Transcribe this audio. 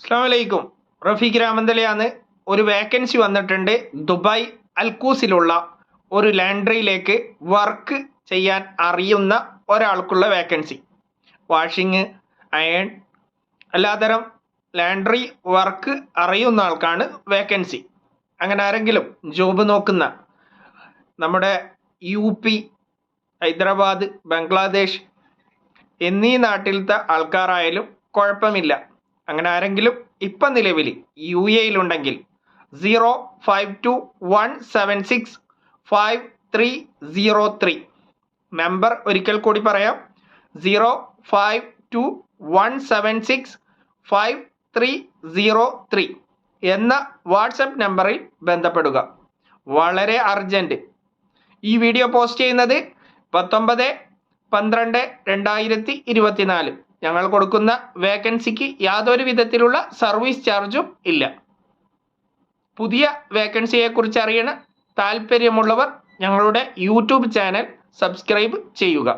അസ്സലാമലൈക്കും. റഫീഖ് രാമന്തലിയാണ്. ഒരു വേക്കൻസി വന്നിട്ടുണ്ട്. ദുബായ് അൽക്കൂസിലുള്ള ഒരു ലാൻഡ്രിയിലേക്ക് വർക്ക് ചെയ്യാൻ അറിയുന്ന ഒരാൾക്കുള്ള വേക്കൻസി. വാഷിങ്, അയൺ, എല്ലാത്തരം ലാൻഡ്രി വർക്ക് അറിയുന്ന ആൾക്കാണ് വേക്കൻസി. അങ്ങനെ ആരെങ്കിലും ജോബ് നോക്കുന്ന നമ്മുടെ UP, ഹൈദരാബാദ്, ബംഗ്ലാദേശ് എന്നീ നാട്ടിലത്തെ ആൾക്കാരായാലും കുഴപ്പമില്ല. അങ്ങനെ ആരെങ്കിലും ഇപ്പം നിലവിൽ UAയിലുണ്ടെങ്കിൽ 0521765303 നമ്പർ ഒരിക്കൽ കൂടി പറയാം. 0521765303 എന്ന വാട്സപ്പ് നമ്പറിൽ ബന്ധപ്പെടുക. വളരെ അർജന്റ്. ഈ വീഡിയോ പോസ്റ്റ് ചെയ്യുന്നത് 19/12/2024. ഞങ്ങൾ കൊടുക്കുന്ന വേക്കൻസിക്ക് യാതൊരു വിധത്തിലുള്ള സർവീസ് ചാർജും ഇല്ല. പുതിയ വേക്കൻസിയെക്കുറിച്ച് അറിയണ താല്പര്യമുള്ളവർ ഞങ്ങളുടെ യൂട്യൂബ് ചാനൽ സബ്സ്ക്രൈബ് ചെയ്യുക.